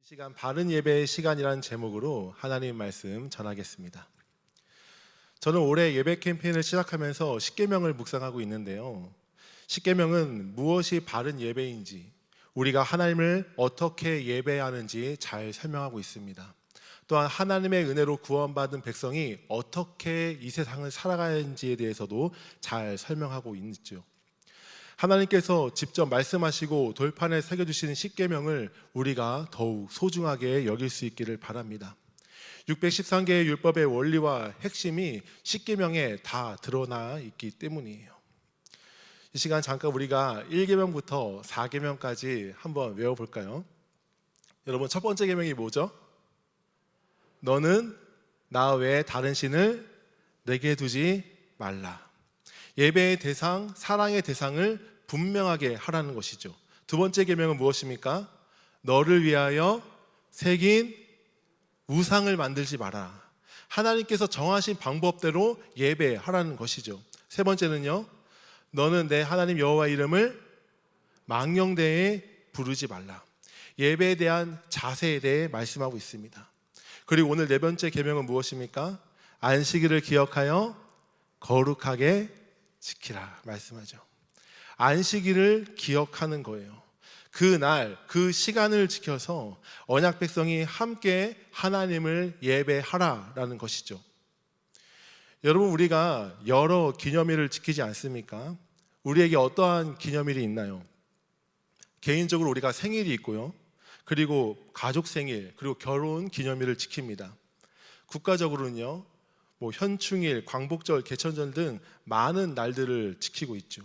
시간 바른 예배의 시간이라는 제목으로 하나님 말씀 전하겠습니다. 저는 올해 예배 캠페인을 시작하면서 십계명을 묵상하고 있는데요. 십계명은 무엇이 바른 예배인지, 우리가 하나님을 어떻게 예배하는지 잘 설명하고 있습니다. 또한 하나님의 은혜로 구원받은 백성이 어떻게 이 세상을 살아가는지에 대해서도 잘 설명하고 있죠. 하나님께서 직접 말씀하시고 돌판에 새겨주시는 십계명을 우리가 더욱 소중하게 여길 수 있기를 바랍니다. 613개의 율법의 원리와 핵심이 십계명에 다 드러나 있기 때문이에요. 이 시간 잠깐 우리가 1계명부터 4계명까지 한번 외워볼까요? 여러분, 첫 번째 계명이 뭐죠? 너는 나 외에 다른 신을 내게 두지 말라. 예배의 대상, 사랑의 대상을 분명하게 하라는 것이죠. 두 번째 계명은 무엇입니까? 너를 위하여 새긴 우상을 만들지 마라. 하나님께서 정하신 방법대로 예배하라는 것이죠. 세 번째는요, 너는 내 하나님 여호와 이름을 망령되이 부르지 말라. 예배에 대한 자세에 대해 말씀하고 있습니다. 그리고 오늘 네 번째 계명은 무엇입니까? 안식일을 기억하여 거룩하게 지키라 말씀하죠. 안식일을 기억하는 거예요. 그날, 그 시간을 지켜서 언약 백성이 함께 하나님을 예배하라라는 것이죠. 여러분, 우리가 여러 기념일을 지키지 않습니까? 우리에게 어떠한 기념일이 있나요? 개인적으로 우리가 생일이 있고요. 그리고 가족 생일, 그리고 결혼 기념일을 지킵니다. 국가적으로는요, 현충일, 광복절, 개천절 등 많은 날들을 지키고 있죠.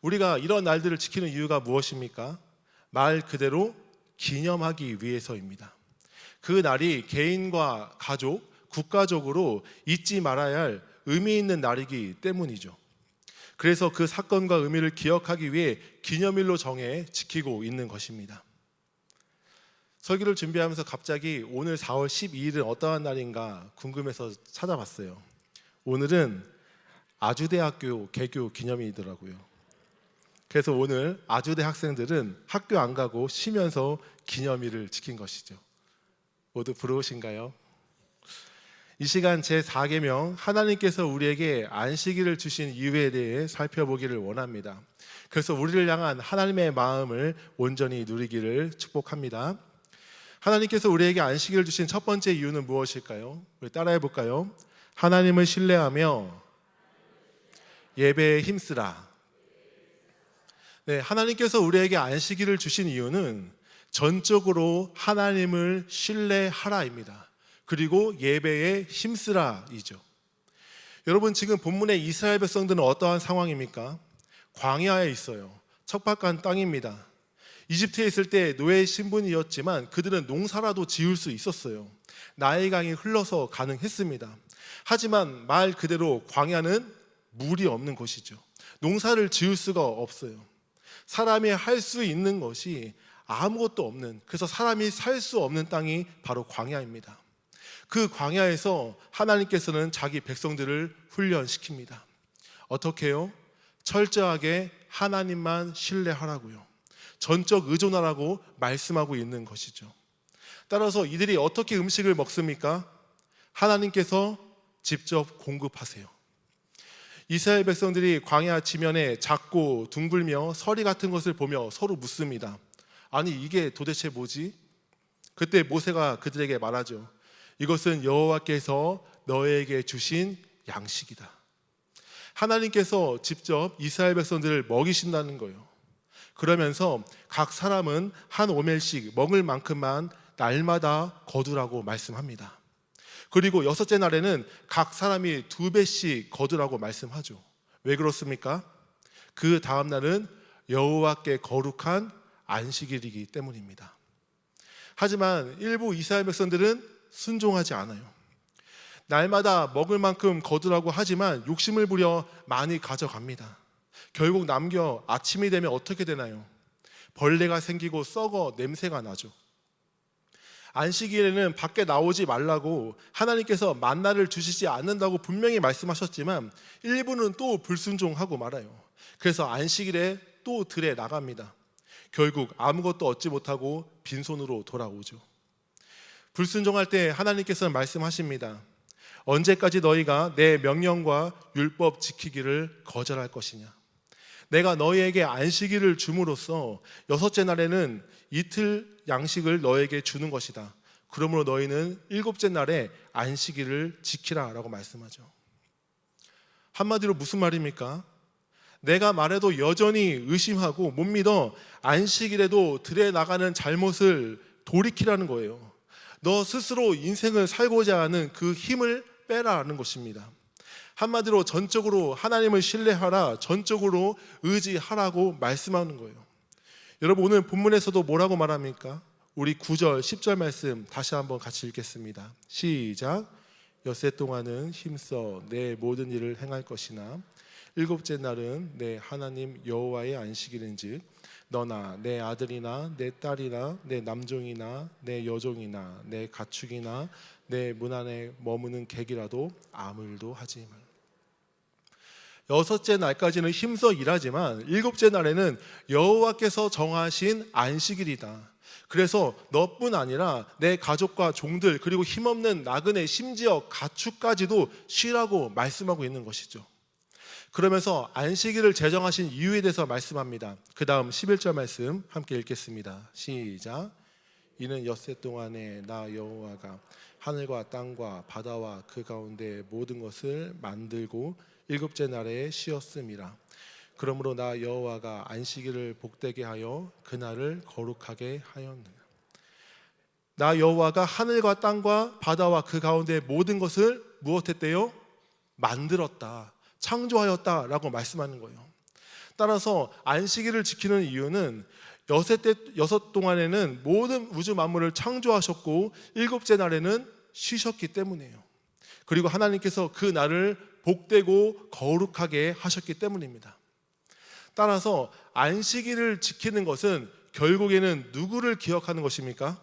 우리가 이런 날들을 지키는 이유가 무엇입니까? 말 그대로 기념하기 위해서입니다. 그 날이 개인과 가족, 국가적으로 잊지 말아야 할 의미 있는 날이기 때문이죠. 그래서 그 사건과 의미를 기억하기 위해 기념일로 정해 지키고 있는 것입니다. 설교를 준비하면서 갑자기 오늘 4월 12일은 어떠한 날인가 궁금해서 찾아봤어요. 오늘은 아주대학교 개교 기념일이더라고요. 그래서 오늘 아주대 학생들은 학교 안 가고 쉬면서 기념일을 지킨 것이죠. 모두 부러우신가요? 이 시간 제4계명, 하나님께서 우리에게 안식일을 주신 이유에 대해 살펴보기를 원합니다. 그래서 우리를 향한 하나님의 마음을 온전히 누리기를 축복합니다. 하나님께서 우리에게 안식일을 주신 첫 번째 이유는 무엇일까요? 우리 따라해 볼까요? 하나님을 신뢰하며 예배에 힘쓰라. 네, 하나님께서 우리에게 안식일을 주신 이유는 전적으로 하나님을 신뢰하라입니다. 그리고 예배에 힘쓰라이죠. 여러분, 지금 본문의 이스라엘 백성들은 어떠한 상황입니까? 광야에 있어요. 척박한 땅입니다. 이집트에 있을 때 노예 신분이었지만 그들은 농사라도 지을 수 있었어요. 나일 강이 흘러서 가능했습니다. 하지만 말 그대로 광야는 물이 없는 곳이죠. 농사를 지을 수가 없어요. 사람이 할 수 있는 것이 아무것도 없는, 그래서 사람이 살 수 없는 땅이 바로 광야입니다. 그 광야에서 하나님께서는 자기 백성들을 훈련시킵니다. 어떻게 해요? 철저하게 하나님만 신뢰하라고요. 전적 의존하라고 말씀하고 있는 것이죠. 따라서 이들이 어떻게 음식을 먹습니까? 하나님께서 직접 공급하세요. 이스라엘 백성들이 광야 지면에 작고 둥글며 서리 같은 것을 보며 서로 묻습니다. 아니, 이게 도대체 뭐지? 그때 모세가 그들에게 말하죠. 이것은 여호와께서 너에게 주신 양식이다. 하나님께서 직접 이스라엘 백성들을 먹이신다는 거예요. 그러면서 각 사람은 한 오멜씩 먹을 만큼만 날마다 거두라고 말씀합니다. 그리고 여섯째 날에는 각 사람이 2배씩 거두라고 말씀하죠. 왜 그렇습니까? 그 다음 날은 여호와께 거룩한 안식일이기 때문입니다. 하지만 일부 이스라엘 백성들은 순종하지 않아요. 날마다 먹을 만큼 거두라고 하지만 욕심을 부려 많이 가져갑니다. 결국 남겨 아침이 되면 어떻게 되나요? 벌레가 생기고 썩어 냄새가 나죠. 안식일에는 밖에 나오지 말라고 하나님께서 만나를 주시지 않는다고 분명히 말씀하셨지만 일부는 또 불순종하고 말아요. 그래서 안식일에 또 들에 나갑니다. 결국 아무것도 얻지 못하고 빈손으로 돌아오죠. 불순종할 때 하나님께서는 말씀하십니다. 언제까지 너희가 내 명령과 율법 지키기를 거절할 것이냐? 내가 너희에게 안식일을 줌으로써 여섯째 날에는 이틀 양식을 너에게 주는 것이다. 그러므로 너희는 일곱째 날에 안식일을 지키라 라고 말씀하죠. 한마디로 무슨 말입니까? 내가 말해도 여전히 의심하고 못 믿어 안식일에도 들에 나가는 잘못을 돌이키라는 거예요. 너 스스로 인생을 살고자 하는 그 힘을 빼라는 것입니다. 한마디로 전적으로 하나님을 신뢰하라, 전적으로 의지하라고 말씀하는 거예요. 여러분, 오늘 본문에서도 뭐라고 말합니까? 우리 9절, 10절 말씀 다시 한번 같이 읽겠습니다. 시작. 엿새 동안은 힘써 내 모든 일을 행할 것이나 일곱째 날은 내 하나님 여호와의 안식일인즉 너나 내 아들이나 내 딸이나 내 남종이나 내 여종이나 내 가축이나 내 문 안에 머무는 객이라도 아무 일도 하지 말라. 여섯째 날까지는 힘써 일하지만 일곱째 날에는 여호와께서 정하신 안식일이다. 그래서 너뿐 아니라 내 가족과 종들 그리고 힘없는 나그네 심지어 가축까지도 쉬라고 말씀하고 있는 것이죠. 그러면서 안식일을 제정하신 이유에 대해서 말씀합니다. 그 다음 11절 말씀 함께 읽겠습니다. 시작. 이는 엿새 동안에 나 여호와가 하늘과 땅과 바다와 그 가운데 모든 것을 만들고 일곱째 날에 쉬었음이라. 그러므로 나 여호와가 안식일을 복되게 하여 그날을 거룩하게 하였느니라. 나 여호와가 하늘과 땅과 바다와 그 가운데 모든 것을 무엇했대요? 만들었다, 창조하였다라고 말씀하는 거예요. 따라서 안식일을 지키는 이유는 여섯 동안에는 모든 우주 만물을 창조하셨고 일곱째 날에는 쉬셨기 때문이에요. 그리고 하나님께서 그 날을 복되고 거룩하게 하셨기 때문입니다. 따라서 안식일을 지키는 것은 결국에는 누구를 기억하는 것입니까?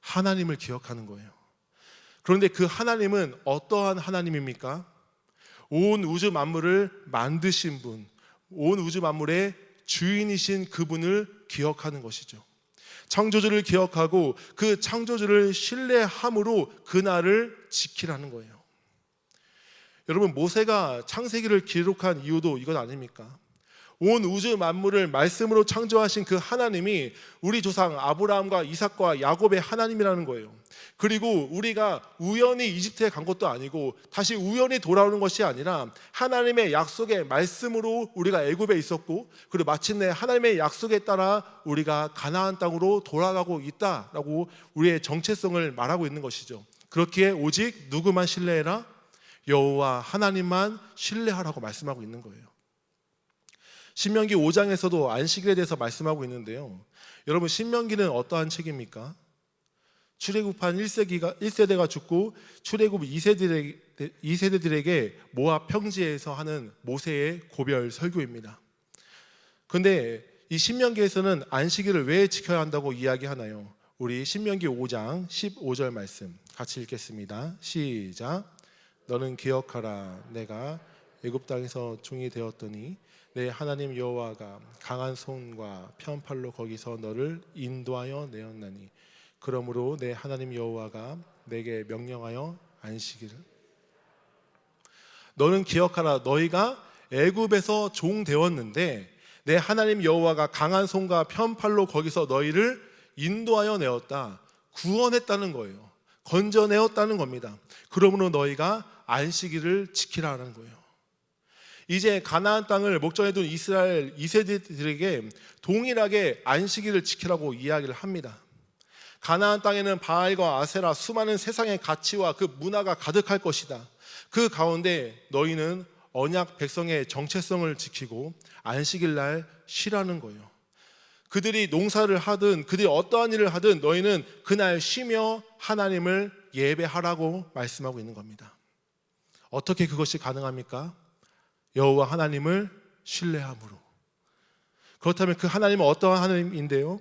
하나님을 기억하는 거예요. 그런데 그 하나님은 어떠한 하나님입니까? 온 우주 만물을 만드신 분, 온 우주 만물의 주인이신 그분을 기억하는 것이죠. 창조주를 기억하고 그 창조주를 신뢰함으로 그날을 지키라는 거예요. 여러분, 모세가 창세기를 기록한 이유도 이건 아닙니까? 온 우주 만물을 말씀으로 창조하신 그 하나님이 우리 조상 아브라함과 이삭과 야곱의 하나님이라는 거예요. 그리고 우리가 우연히 이집트에 간 것도 아니고 다시 우연히 돌아오는 것이 아니라 하나님의 약속의 말씀으로 우리가 애굽에 있었고 그리고 마침내 하나님의 약속에 따라 우리가 가나안 땅으로 돌아가고 있다라고 우리의 정체성을 말하고 있는 것이죠. 그렇기에 오직 누구만 신뢰해라? 여호와 하나님만 신뢰하라고 말씀하고 있는 거예요. 신명기 5장에서도 안식일에 대해서 말씀하고 있는데요. 여러분, 신명기는 어떠한 책입니까? 출애굽한 1세대가 죽고 출애굽 2세대들에게 모압 평지에서 하는 모세의 고별 설교입니다. 그런데 이 신명기에서는 안식일을 왜 지켜야 한다고 이야기하나요? 우리 신명기 5장 15절 말씀 같이 읽겠습니다. 시작. 너는 기억하라. 내가 애굽 땅에서 종이 되었더니 내 하나님 여호와가 강한 손과 편팔로 거기서 너를 인도하여 내었나니 그러므로 내 하나님 여호와가 내게 명령하여 안식일을 너는 기억하라. 너희가 애굽에서 종 되었는데 내 하나님 여호와가 강한 손과 편팔로 거기서 너희를 인도하여 내었다. 구원했다는 거예요. 건져내었다는 겁니다. 그러므로 너희가 안식일을 지키라는 거예요. 이제 가나안 땅을 목전에 둔 이스라엘 2세대들에게 동일하게 안식일을 지키라고 이야기를 합니다. 가나안 땅에는 바알과 아세라 수많은 세상의 가치와 그 문화가 가득할 것이다. 그 가운데 너희는 언약 백성의 정체성을 지키고 안식일 날 쉬라는 거예요. 그들이 농사를 하든 그들이 어떠한 일을 하든 너희는 그날 쉬며 하나님을 예배하라고 말씀하고 있는 겁니다. 어떻게 그것이 가능합니까? 여호와 하나님을 신뢰함으로. 그렇다면 그 하나님은 어떠한 하나님인데요?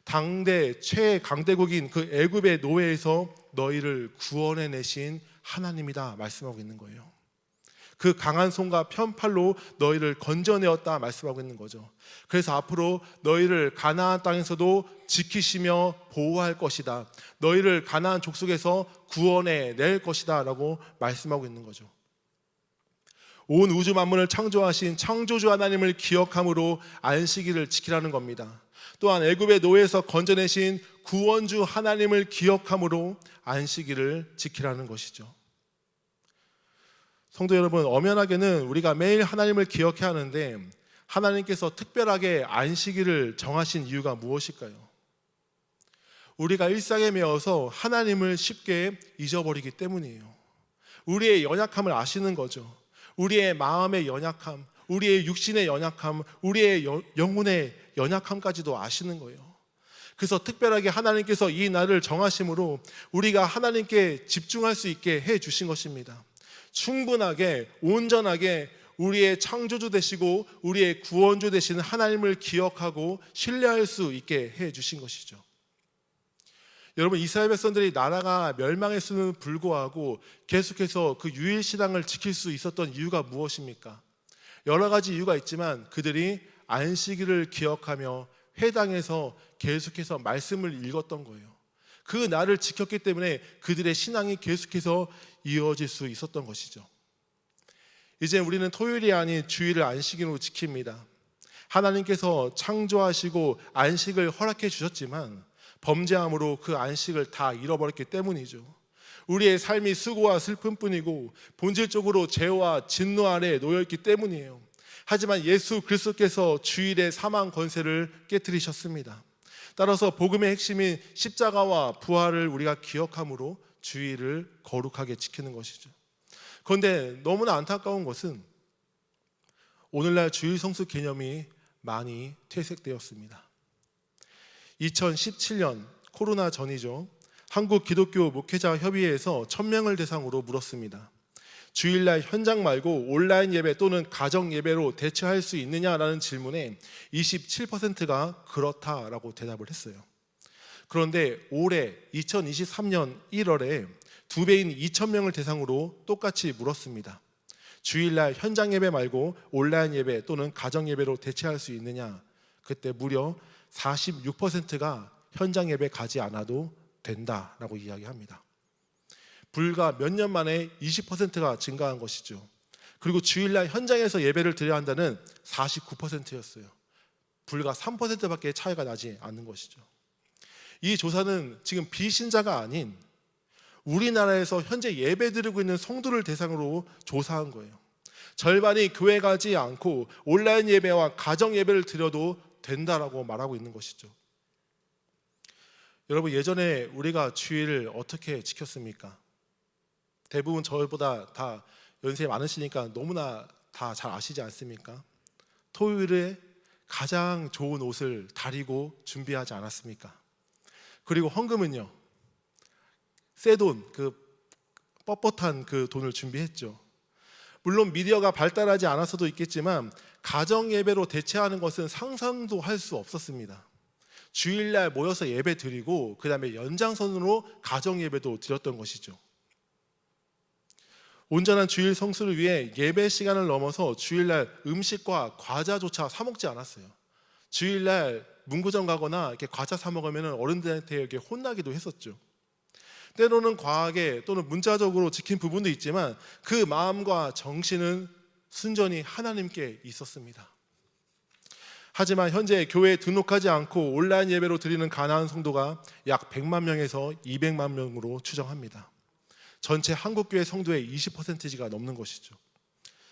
당대 최강대국인 그 애굽의 노예에서 너희를 구원해내신 하나님이다 말씀하고 있는 거예요. 그 강한 손과 편팔로 너희를 건져내었다 말씀하고 있는 거죠. 그래서 앞으로 너희를 가나안 땅에서도 지키시며 보호할 것이다. 너희를 가나안 족속에서 구원해 낼 것이다 라고 말씀하고 있는 거죠. 온 우주 만물을 창조하신 창조주 하나님을 기억함으로 안식일을 지키라는 겁니다. 또한 애굽의 노예에서 건져내신 구원주 하나님을 기억함으로 안식일을 지키라는 것이죠. 성도 여러분, 엄연하게는 우리가 매일 하나님을 기억해야 하는데 하나님께서 특별하게 안식일을 정하신 이유가 무엇일까요? 우리가 일상에 매여서 하나님을 쉽게 잊어버리기 때문이에요. 우리의 연약함을 아시는 거죠. 우리의 마음의 연약함, 우리의 육신의 연약함, 우리의 영혼의 연약함까지도 아시는 거예요. 그래서 특별하게 하나님께서 이 날을 정하심으로 우리가 하나님께 집중할 수 있게 해 주신 것입니다. 충분하게 온전하게 우리의 창조주 되시고 우리의 구원주 되시는 하나님을 기억하고 신뢰할 수 있게 해 주신 것이죠. 여러분, 이스라엘 백성들이 나라가 멸망했음에도 불구하고 계속해서 그 유일신앙을 지킬 수 있었던 이유가 무엇입니까? 여러 가지 이유가 있지만 그들이 안식일을 기억하며 회당에서 계속해서 말씀을 읽었던 거예요. 그 날을 지켰기 때문에 그들의 신앙이 계속해서 이어질 수 있었던 것이죠. 이제 우리는 토요일이 아닌 주일을 안식일로 지킵니다. 하나님께서 창조하시고 안식을 허락해 주셨지만 범죄함으로 그 안식을 다 잃어버렸기 때문이죠. 우리의 삶이 수고와 슬픔뿐이고 본질적으로 죄와 진노 아래 놓여있기 때문이에요. 하지만 예수 그리스도께서 주일의 사망 권세를 깨뜨리셨습니다. 따라서 복음의 핵심인 십자가와 부활을 우리가 기억함으로 주일을 거룩하게 지키는 것이죠. 그런데 너무나 안타까운 것은 오늘날 주일 성수 개념이 많이 퇴색되었습니다. 2017년 코로나 전이죠. 한국 기독교 목회자 협의회에서 1000명을 대상으로 물었습니다. 주일날 현장 말고 온라인 예배 또는 가정 예배로 대체할 수 있느냐라는 질문에 27%가 그렇다라고 대답을 했어요. 그런데 올해 2023년 1월에 2배인 2000명을 대상으로 똑같이 물었습니다. 주일날 현장 예배 말고 온라인 예배 또는 가정 예배로 대체할 수 있느냐? 그때 무려 46%가 현장 예배 가지 않아도 된다라고 이야기합니다. 불과 몇 년 만에 20%가 증가한 것이죠. 그리고 주일날 현장에서 예배를 드려야 한다는 49%였어요. 불과 3%밖에 차이가 나지 않는 것이죠. 이 조사는 지금 비신자가 아닌 우리나라에서 현재 예배 드리고 있는 성도를 대상으로 조사한 거예요. 절반이 교회 가지 않고 온라인 예배와 가정 예배를 드려도 된다라고 말하고 있는 것이죠. 여러분, 예전에 우리가 주일을 어떻게 지켰습니까? 대부분 저희보다 다 연세 많으시니까 너무나 다 잘 아시지 않습니까? 토요일에 가장 좋은 옷을 다리고 준비하지 않았습니까? 그리고 헌금은요, 새 돈, 그 뻣뻣한 그 돈을 준비했죠. 물론 미디어가 발달하지 않아서도 있겠지만 가정 예배로 대체하는 것은 상상도 할 수 없었습니다. 주일날 모여서 예배 드리고 그 다음에 연장선으로 가정 예배도 드렸던 것이죠. 온전한 주일 성수를 위해 예배 시간을 넘어서 주일날 음식과 과자조차 사 먹지 않았어요. 주일날 문구점 가거나 이렇게 과자 사 먹으면 어른들한테 이렇게 혼나기도 했었죠. 때로는 과하게 또는 문자적으로 지킨 부분도 있지만 그 마음과 정신은 순전히 하나님께 있었습니다. 하지만 현재 교회에 등록하지 않고 온라인 예배로 드리는 가나안 성도가 약 100만 명에서 200만 명으로 추정합니다. 전체 한국교회 성도의 20%가 넘는 것이죠.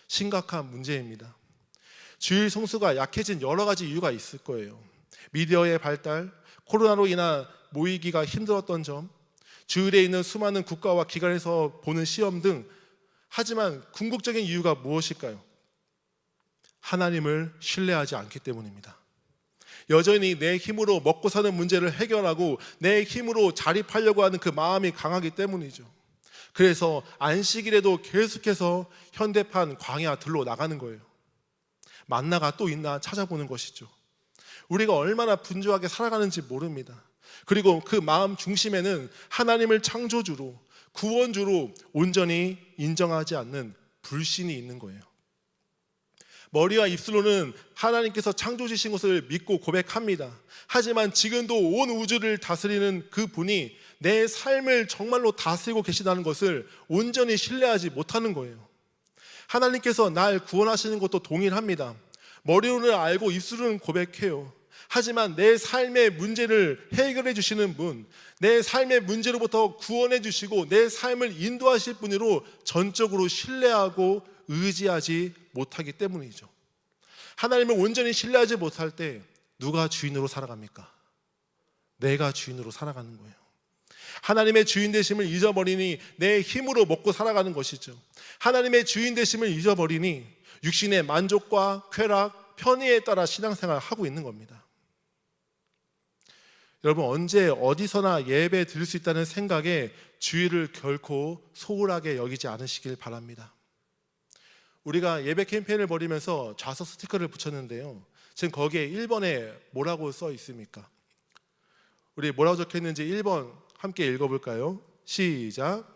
심각한 문제입니다. 주일 성수가 약해진 여러 가지 이유가 있을 거예요. 미디어의 발달, 코로나로 인한 모이기가 힘들었던 점, 주일에 있는 수많은 국가와 기관에서 보는 시험 등. 하지만 궁극적인 이유가 무엇일까요? 하나님을 신뢰하지 않기 때문입니다. 여전히 내 힘으로 먹고 사는 문제를 해결하고 내 힘으로 자립하려고 하는 그 마음이 강하기 때문이죠. 그래서 안식일에도 계속해서 현대판 광야들로 나가는 거예요. 만나가 또 있나 찾아보는 것이죠. 우리가 얼마나 분주하게 살아가는지 모릅니다. 그리고 그 마음 중심에는 하나님을 창조주로, 구원주로 온전히 인정하지 않는 불신이 있는 거예요. 머리와 입술로는 하나님께서 창조주신 것을 믿고 고백합니다. 하지만 지금도 온 우주를 다스리는 그 분이 내 삶을 정말로 다스리고 계시다는 것을 온전히 신뢰하지 못하는 거예요. 하나님께서 날 구원하시는 것도 동일합니다. 머리로는 알고 입술로는 고백해요. 하지만 내 삶의 문제를 해결해 주시는 분, 내 삶의 문제로부터 구원해 주시고 내 삶을 인도하실 분으로 전적으로 신뢰하고 의지하지 못하기 때문이죠. 하나님을 온전히 신뢰하지 못할 때 누가 주인으로 살아갑니까? 내가 주인으로 살아가는 거예요. 하나님의 주인 되심을 잊어버리니 내 힘으로 먹고 살아가는 것이죠. 하나님의 주인 되심을 잊어버리니 육신의 만족과 쾌락, 편의에 따라 신앙생활을 하고 있는 겁니다. 여러분, 언제 어디서나 예배 드릴 수 있다는 생각에 주일을 결코 소홀하게 여기지 않으시길 바랍니다. 우리가 예배 캠페인을 벌이면서 좌석 스티커를 붙였는데요, 지금 거기에 1번에 뭐라고 써 있습니까? 우리 뭐라고 적혀 있는지 1번 함께 읽어볼까요? 시작.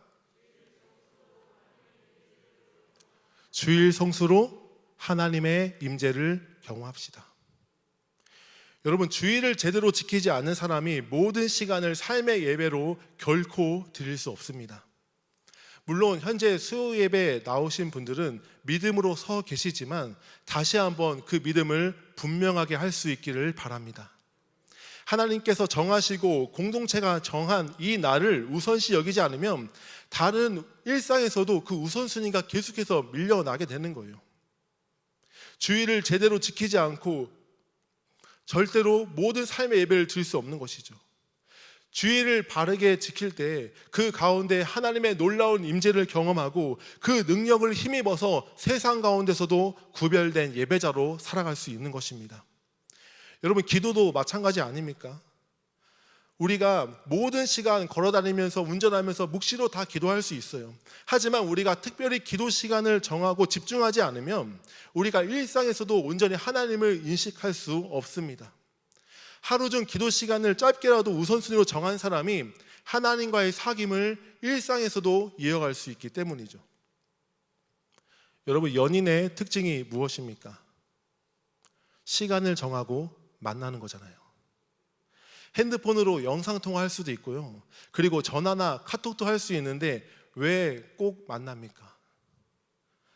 주일 성수로 하나님의 임재를 경험합시다. 여러분, 주일을 제대로 지키지 않는 사람이 모든 시간을 삶의 예배로 결코 드릴 수 없습니다. 물론 현재 수요 예배에 나오신 분들은 믿음으로 서 계시지만 다시 한번 그 믿음을 분명하게 할 수 있기를 바랍니다. 하나님께서 정하시고 공동체가 정한 이 날을 우선시 여기지 않으면 다른 일상에서도 그 우선순위가 계속해서 밀려나게 되는 거예요. 주일을 제대로 지키지 않고 절대로 모든 삶의 예배를 드릴 수 없는 것이죠. 주일을 바르게 지킬 때 그 가운데 하나님의 놀라운 임재를 경험하고 그 능력을 힘입어서 세상 가운데서도 구별된 예배자로 살아갈 수 있는 것입니다. 여러분, 기도도 마찬가지 아닙니까? 우리가 모든 시간 걸어다니면서 운전하면서 묵시로 다 기도할 수 있어요. 하지만 우리가 특별히 기도 시간을 정하고 집중하지 않으면 우리가 일상에서도 온전히 하나님을 인식할 수 없습니다. 하루 중 기도 시간을 짧게라도 우선순위로 정한 사람이 하나님과의 사귐을 일상에서도 이어갈 수 있기 때문이죠. 여러분, 연인의 특징이 무엇입니까? 시간을 정하고 만나는 거잖아요. 핸드폰으로 영상통화할 수도 있고요, 그리고 전화나 카톡도 할 수 있는데 왜 꼭 만납니까?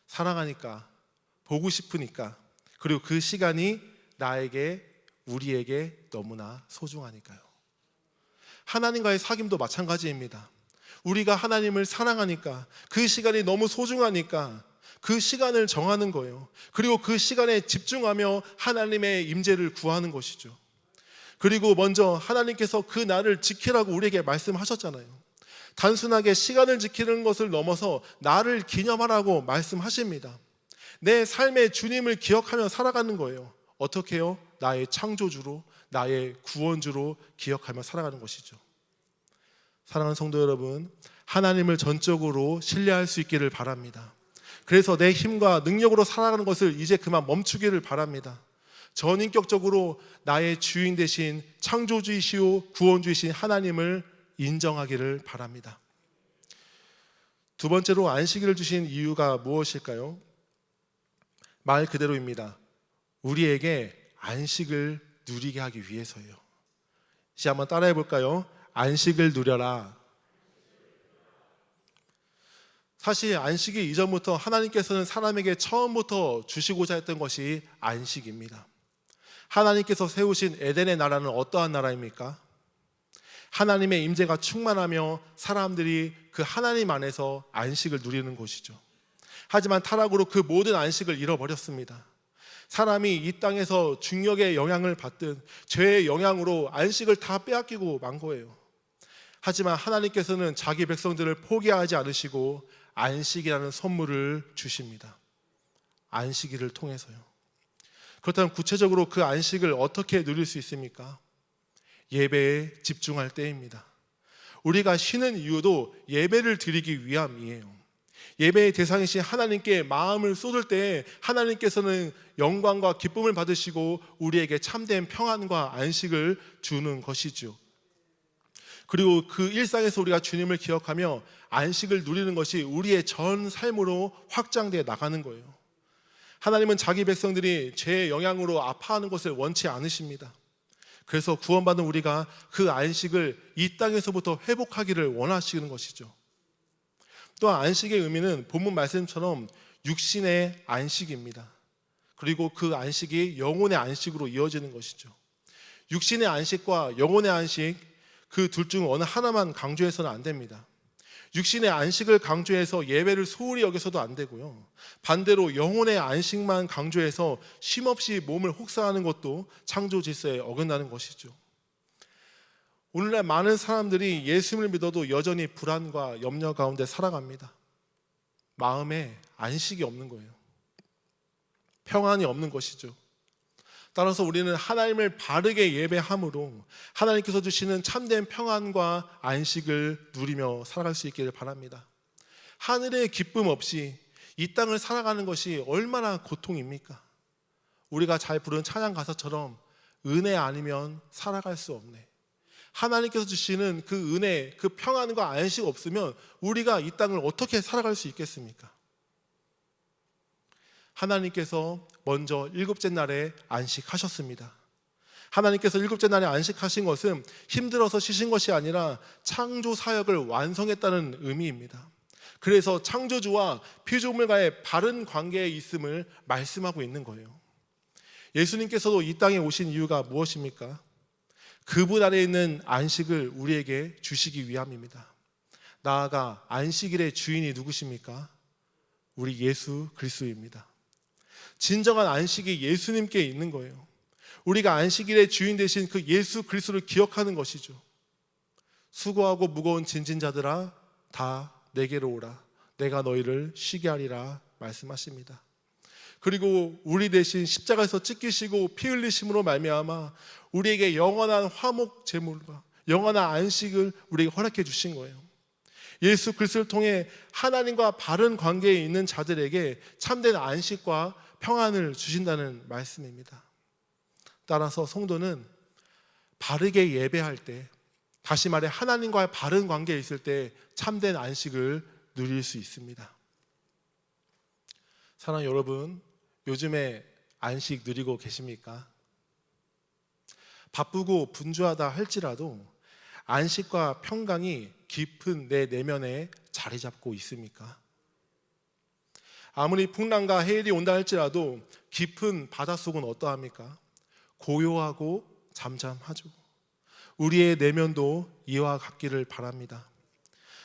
사랑하니까, 보고 싶으니까, 그리고 그 시간이 우리에게 너무나 소중하니까요. 하나님과의 사귐도 마찬가지입니다. 우리가 하나님을 사랑하니까, 그 시간이 너무 소중하니까 그 시간을 정하는 거예요. 그리고 그 시간에 집중하며 하나님의 임재를 구하는 것이죠. 그리고 먼저 하나님께서 그 날을 지키라고 우리에게 말씀하셨잖아요. 단순하게 시간을 지키는 것을 넘어서 나를 기념하라고 말씀하십니다. 내 삶의 주님을 기억하며 살아가는 거예요. 어떻게 해요? 나의 창조주로, 나의 구원주로 기억하며 살아가는 것이죠. 사랑하는 성도 여러분, 하나님을 전적으로 신뢰할 수 있기를 바랍니다. 그래서 내 힘과 능력으로 살아가는 것을 이제 그만 멈추기를 바랍니다. 전인격적으로 나의 주인 되신 창조주이시오 구원주이신 하나님을 인정하기를 바랍니다. 두 번째로 안식일을 주신 이유가 무엇일까요? 말 그대로입니다. 우리에게 안식을 누리게 하기 위해서예요. 이제 한번 따라해 볼까요? 안식을 누려라. 사실 안식이 이전부터 하나님께서는 사람에게 처음부터 주시고자 했던 것이 안식입니다. 하나님께서 세우신 에덴의 나라는 어떠한 나라입니까? 하나님의 임재가 충만하며 사람들이 그 하나님 안에서 안식을 누리는 곳이죠. 하지만 타락으로 그 모든 안식을 잃어버렸습니다. 사람이 이 땅에서 중력의 영향을 받든 죄의 영향으로 안식을 다 빼앗기고 만 거예요. 하지만 하나님께서는 자기 백성들을 포기하지 않으시고 안식이라는 선물을 주십니다. 안식일을 통해서요. 그렇다면 구체적으로 그 안식을 어떻게 누릴 수 있습니까? 예배에 집중할 때입니다. 우리가 쉬는 이유도 예배를 드리기 위함이에요. 예배의 대상이신 하나님께 마음을 쏟을 때 하나님께서는 영광과 기쁨을 받으시고 우리에게 참된 평안과 안식을 주는 것이죠. 그리고 그 일상에서 우리가 주님을 기억하며 안식을 누리는 것이 우리의 전 삶으로 확장되어 나가는 거예요. 하나님은 자기 백성들이 죄의 영향으로 아파하는 것을 원치 않으십니다. 그래서 구원받은 우리가 그 안식을 이 땅에서부터 회복하기를 원하시는 것이죠. 또한 안식의 의미는 본문 말씀처럼 육신의 안식입니다. 그리고 그 안식이 영혼의 안식으로 이어지는 것이죠. 육신의 안식과 영혼의 안식, 그 둘 중 어느 하나만 강조해서는 안 됩니다. 육신의 안식을 강조해서 예배를 소홀히 여겨서도 안 되고요. 반대로 영혼의 안식만 강조해서 쉼없이 몸을 혹사하는 것도 창조 질서에 어긋나는 것이죠. 오늘날 많은 사람들이 예수님을 믿어도 여전히 불안과 염려 가운데 살아갑니다. 마음에 안식이 없는 거예요. 평안이 없는 것이죠. 따라서 우리는 하나님을 바르게 예배함으로 하나님께서 주시는 참된 평안과 안식을 누리며 살아갈 수 있기를 바랍니다. 하늘의 기쁨 없이 이 땅을 살아가는 것이 얼마나 고통입니까? 우리가 잘 부르는 찬양 가사처럼 은혜 아니면 살아갈 수 없네. 하나님께서 주시는 그 은혜, 그 평안과 안식 없으면 우리가 이 땅을 어떻게 살아갈 수 있겠습니까? 하나님께서 먼저 일곱째 날에 안식하셨습니다. 하나님께서 일곱째 날에 안식하신 것은 힘들어서 쉬신 것이 아니라 창조 사역을 완성했다는 의미입니다. 그래서 창조주와 피조물과의 바른 관계에 있음을 말씀하고 있는 거예요. 예수님께서도 이 땅에 오신 이유가 무엇입니까? 그분 안에 있는 안식을 우리에게 주시기 위함입니다. 나아가 안식일의 주인이 누구십니까? 우리 예수 그리스도입니다. 진정한 안식이 예수님께 있는 거예요. 우리가 안식일의 주인 되신 그 예수 그리스도를 기억하는 것이죠. 수고하고 무거운 짐진 자들아 다 내게로 오라. 내가 너희를 쉬게 하리라 말씀하십니다. 그리고 우리 대신 십자가에서 찢기시고 피 흘리심으로 말미암아 우리에게 영원한 화목 제물과 영원한 안식을 우리에게 허락해 주신 거예요. 예수 그리스도를 통해 하나님과 바른 관계에 있는 자들에게 참된 안식과 평안을 주신다는 말씀입니다. 따라서 성도는 바르게 예배할 때, 다시 말해 하나님과의 바른 관계에 있을 때 참된 안식을 누릴 수 있습니다. 사랑하는 여러분, 요즘에 안식 누리고 계십니까? 바쁘고 분주하다 할지라도 안식과 평강이 깊은 내 내면에 자리 잡고 있습니까? 아무리 풍랑과 해일이 온다 할지라도 깊은 바닷속은 어떠합니까? 고요하고 잠잠하죠. 우리의 내면도 이와 같기를 바랍니다.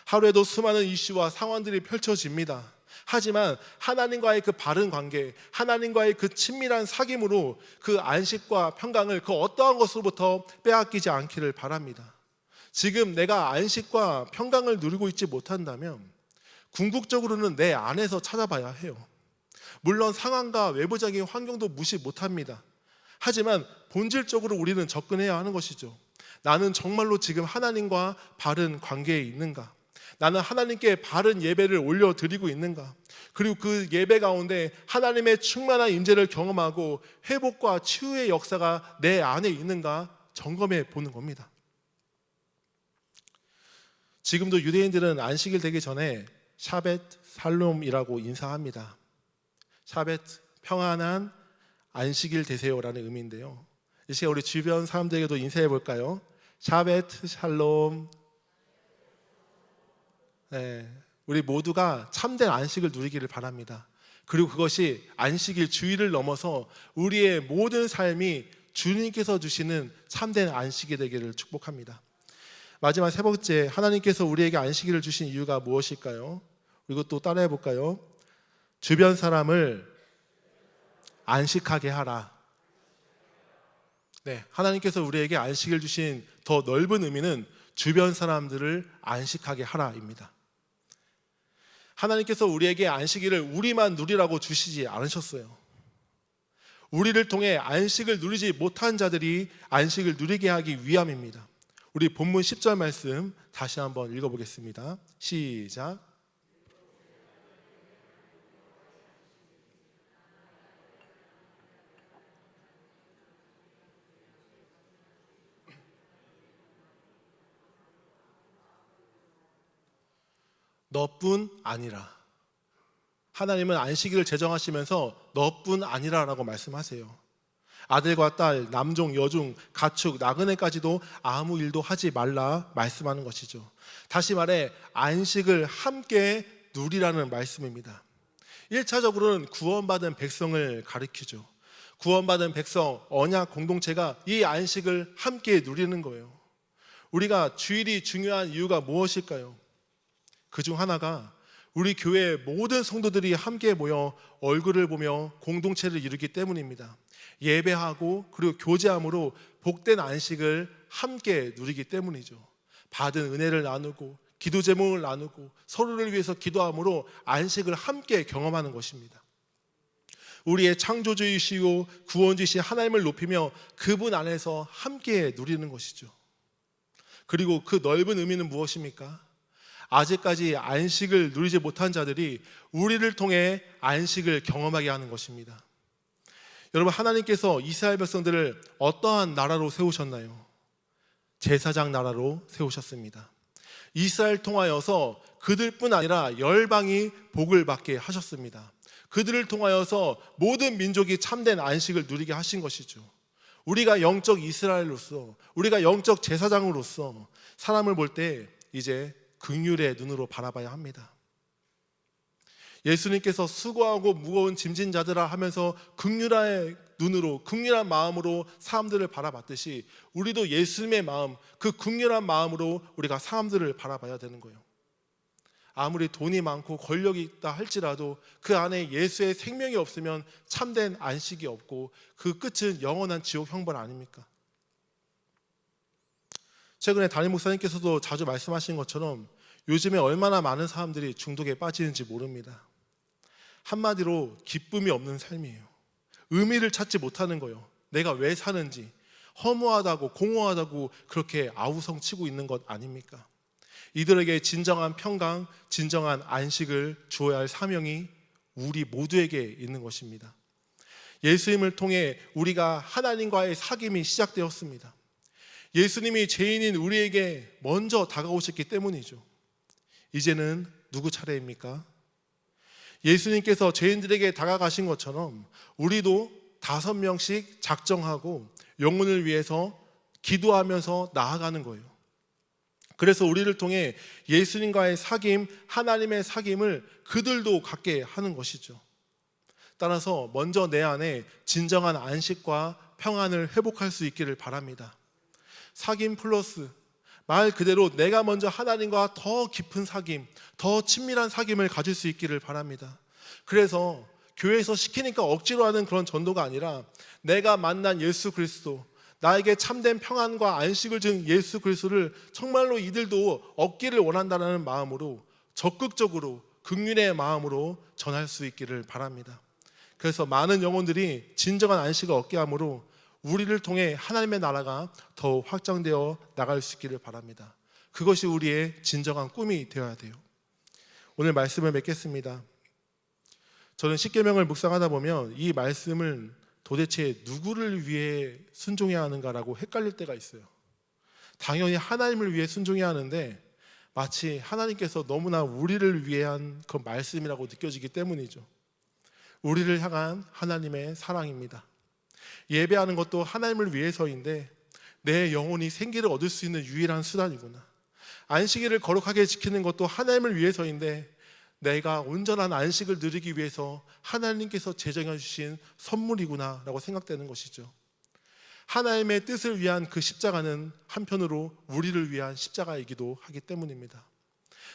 하루에도 수많은 이슈와 상황들이 펼쳐집니다. 하지만 하나님과의 그 바른 관계, 하나님과의 그 친밀한 사귐으로 그 안식과 평강을 그 어떠한 것으로부터 빼앗기지 않기를 바랍니다. 지금 내가 안식과 평강을 누리고 있지 못한다면 궁극적으로는 내 안에서 찾아봐야 해요. 물론 상황과 외부적인 환경도 무시 못합니다. 하지만 본질적으로 우리는 접근해야 하는 것이죠. 나는 정말로 지금 하나님과 바른 관계에 있는가? 나는 하나님께 바른 예배를 올려드리고 있는가? 그리고 그 예배 가운데 하나님의 충만한 임재를 경험하고 회복과 치유의 역사가 내 안에 있는가 점검해 보는 겁니다. 지금도 유대인들은 안식일 되기 전에 샤벳 살롬이라고 인사합니다. 샤벳, 평안한 안식일 되세요라는 의미인데요. 이 시간 우리 주변 사람들에게도 인사해 볼까요? 샤벳 샬롬. 네, 우리 모두가 참된 안식을 누리기를 바랍니다. 그리고 그것이 안식일 주일을 넘어서 우리의 모든 삶이 주님께서 주시는 참된 안식이 되기를 축복합니다. 마지막 세 번째, 하나님께서 우리에게 안식일을 주신 이유가 무엇일까요? 그리고 또 따라해 볼까요? 주변 사람을 안식하게 하라. 네, 하나님께서 우리에게 안식을 주신 더 넓은 의미는 주변 사람들을 안식하게 하라입니다. 하나님께서 우리에게 안식일을 우리만 누리라고 주시지 않으셨어요. 우리를 통해 안식을 누리지 못한 자들이 안식을 누리게 하기 위함입니다. 우리 본문 10절 말씀 다시 한번 읽어보겠습니다. 시작. 너뿐 아니라. 하나님은 안식일을 제정하시면서 너뿐 아니라라고 말씀하세요. 아들과 딸, 남종, 여종, 가축, 나그네까지도 아무 일도 하지 말라 말씀하는 것이죠. 다시 말해 안식을 함께 누리라는 말씀입니다. 1차적으로는 구원받은 백성을 가리키죠. 구원받은 백성, 언약 공동체가 이 안식을 함께 누리는 거예요. 우리가 주일이 중요한 이유가 무엇일까요? 그중 하나가 우리 교회 모든 성도들이 함께 모여 얼굴을 보며 공동체를 이루기 때문입니다. 예배하고 그리고 교제함으로 복된 안식을 함께 누리기 때문이죠. 받은 은혜를 나누고 기도 제목을 나누고 서로를 위해서 기도함으로 안식을 함께 경험하는 것입니다. 우리의 창조주이시고 구원주이신 하나님을 높이며 그분 안에서 함께 누리는 것이죠. 그리고 그 넓은 의미는 무엇입니까? 아직까지 안식을 누리지 못한 자들이 우리를 통해 안식을 경험하게 하는 것입니다. 여러분, 하나님께서 이스라엘 백성들을 어떠한 나라로 세우셨나요? 제사장 나라로 세우셨습니다. 이스라엘 통하여서 그들뿐 아니라 열방이 복을 받게 하셨습니다. 그들을 통하여서 모든 민족이 참된 안식을 누리게 하신 것이죠. 우리가 영적 이스라엘로서, 우리가 영적 제사장으로서 사람을 볼 때 이제 긍휼의 눈으로 바라봐야 합니다. 예수님께서 수고하고 무거운 짐진 자들아 하면서 긍휼의 눈으로, 긍휼한 마음으로 사람들을 바라봤듯이 우리도 예수님의 마음, 그 긍휼한 마음으로 우리가 사람들을 바라봐야 되는 거예요. 아무리 돈이 많고 권력이 있다 할지라도 그 안에 예수의 생명이 없으면 참된 안식이 없고 그 끝은 영원한 지옥 형벌 아닙니까? 최근에 담임 목사님께서도 자주 말씀하신 것처럼 요즘에 얼마나 많은 사람들이 중독에 빠지는지 모릅니다. 한마디로 기쁨이 없는 삶이에요. 의미를 찾지 못하는 거예요. 내가 왜 사는지, 허무하다고 공허하다고 그렇게 아우성치고 있는 것 아닙니까? 이들에게 진정한 평강, 진정한 안식을 주어야 할 사명이 우리 모두에게 있는 것입니다. 예수님을 통해 우리가 하나님과의 사귐이 시작되었습니다. 예수님이 죄인인 우리에게 먼저 다가오셨기 때문이죠. 이제는 누구 차례입니까? 예수님께서 죄인들에게 다가가신 것처럼 우리도 5명씩 작정하고 영혼을 위해서 기도하면서 나아가는 거예요. 그래서 우리를 통해 예수님과의 사귐, 하나님의 사귐을 그들도 갖게 하는 것이죠. 따라서 먼저 내 안에 진정한 안식과 평안을 회복할 수 있기를 바랍니다. 사귐 플러스 말 그대로 내가 먼저 하나님과 더 깊은 사귐, 더 친밀한 사귐을 가질 수 있기를 바랍니다. 그래서 교회에서 시키니까 억지로 하는 그런 전도가 아니라 내가 만난 예수 그리스도, 나에게 참된 평안과 안식을 준 예수 그리스도를 정말로 이들도 얻기를 원한다는 마음으로 적극적으로 긍휼의 마음으로 전할 수 있기를 바랍니다. 그래서 많은 영혼들이 진정한 안식을 얻게 하므로 우리를 통해 하나님의 나라가 더 확장되어 나갈 수 있기를 바랍니다. 그것이 우리의 진정한 꿈이 되어야 돼요. 오늘 말씀을 맺겠습니다. 저는 십계명을 묵상하다 보면 이 말씀을 도대체 누구를 위해 순종해야 하는가라고 헷갈릴 때가 있어요. 당연히 하나님을 위해 순종해야 하는데 마치 하나님께서 너무나 우리를 위한 그 말씀이라고 느껴지기 때문이죠. 우리를 향한 하나님의 사랑입니다. 예배하는 것도 하나님을 위해서인데 내 영혼이 생기를 얻을 수 있는 유일한 수단이구나. 안식일을 거룩하게 지키는 것도 하나님을 위해서인데 내가 온전한 안식을 누리기 위해서 하나님께서 제정해 주신 선물이구나 라고 생각되는 것이죠. 하나님의 뜻을 위한 그 십자가는 한편으로 우리를 위한 십자가이기도 하기 때문입니다.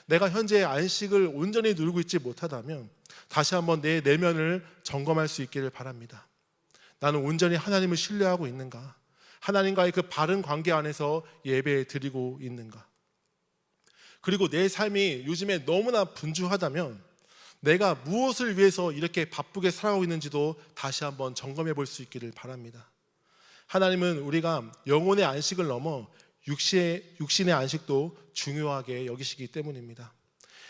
내가 현재 안식을 온전히 누리고 있지 못하다면 다시 한번 내 내면을 점검할 수 있기를 바랍니다. 나는 온전히 하나님을 신뢰하고 있는가? 하나님과의 그 바른 관계 안에서 예배 드리고 있는가? 그리고 내 삶이 요즘에 너무나 분주하다면 내가 무엇을 위해서 이렇게 바쁘게 살아가고 있는지도 다시 한번 점검해 볼 수 있기를 바랍니다. 하나님은 우리가 영혼의 안식을 넘어 육신의 안식도 중요하게 여기시기 때문입니다.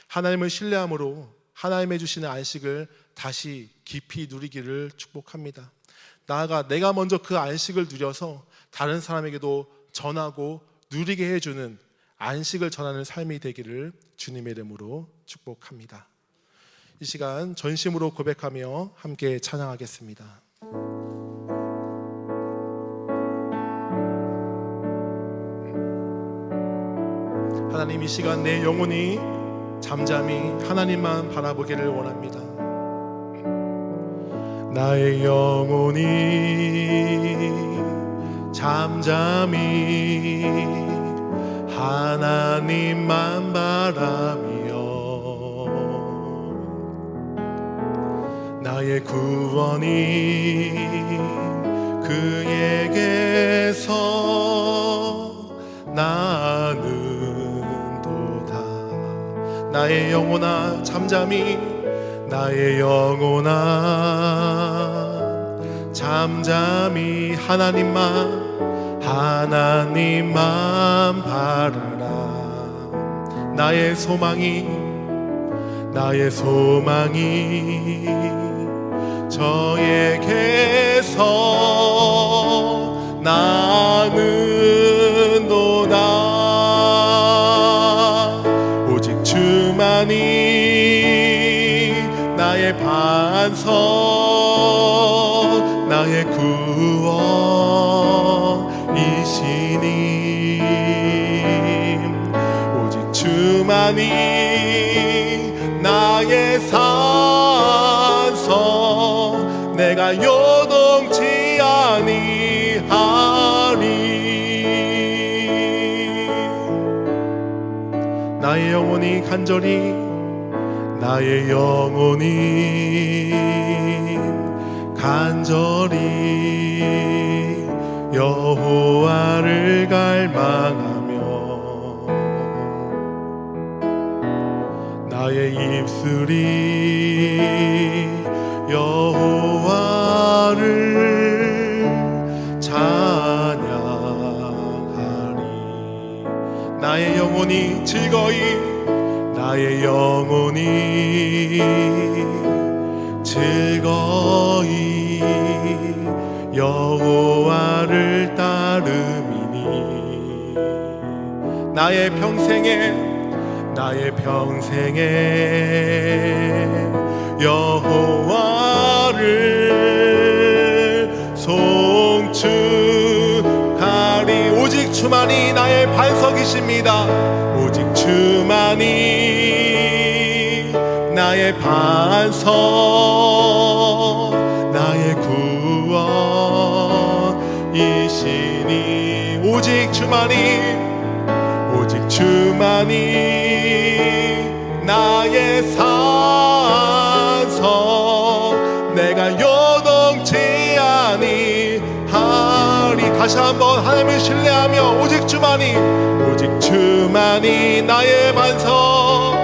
하나님을 신뢰함으로 하나님의 주시는 안식을 다시 깊이 누리기를 축복합니다. 나아가 내가 먼저 그 안식을 누려서 다른 사람에게도 전하고 누리게 해주는 안식을 전하는 삶이 되기를 주님의 이름으로 축복합니다. 이 시간 전심으로 고백하며 함께 찬양하겠습니다. 하나님, 이 시간 내 영혼이 잠잠히 하나님만 바라보기를 원합니다. 나의 영혼이 잠잠히 하나님만 바라며 나의 구원이 그에게서 나는도다. 나의 영혼아 잠잠히, 나의 영혼아 잠잠히 하나님만 바라라. 나의 소망이 저에게서 나는도다. 오직 주만이 나의 반석, 나의 구원이시니. 오직 주만이 나의 산성, 내가 요동치 아니하리. 나의 영혼이 간절히, 나의 영혼이 간절히 여호와를 갈망하며 나의 입술이 여호와를 찬양하리. 나의 영혼이 즐거이, 나의 영혼이 즐거이 여호와를 따름이니. 나의 평생에 여호와를 송축하리. 오직 주만이 나의 반석이십니다. 오직 주만이 나의 반석, 나의 구원이시니. 오직 주만이 나의 산성, 내가 요동치 아니하리. 다시 한번 하나님을 신뢰하며 오직 주만이 나의 반석.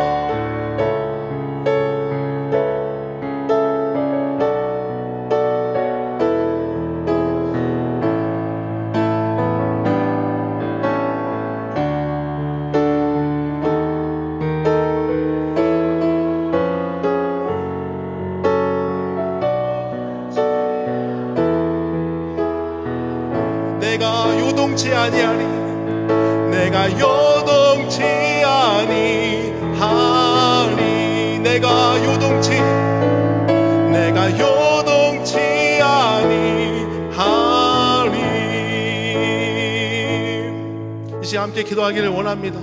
내가 요동치 아니하리. 내가 요동치 아니하리. 내가 요동치 아니하리. 이 시간 함께 기도하기를 원합니다.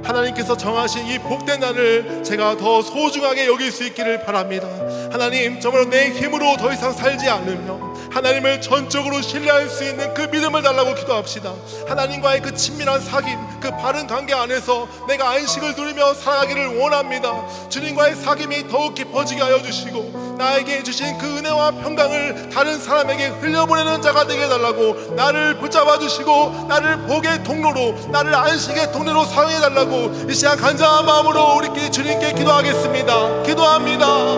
하나님께서 정하신 이 복된 날을 제가 더 소중하게 여길 수 있기를 바랍니다. 하나님, 정말로 내 힘으로 더 이상 살지 않으며 하나님을 전적으로 신뢰할 수 있는 그 믿음을 달라고 기도합시다. 하나님과의 그 친밀한 사귐, 그 바른 관계 안에서 내가 안식을 누리며 살아가기를 원합니다. 주님과의 사귐이 더욱 깊어지게 하여 주시고 나에게 주신 그 은혜와 평강을 다른 사람에게 흘려보내는 자가 되게 해달라고, 나를 붙잡아 주시고 나를 복의 통로로, 나를 안식의 통로로 사용해 달라고 이 시간 간절한 마음으로 우리끼리 주님께 기도하겠습니다. 기도합니다.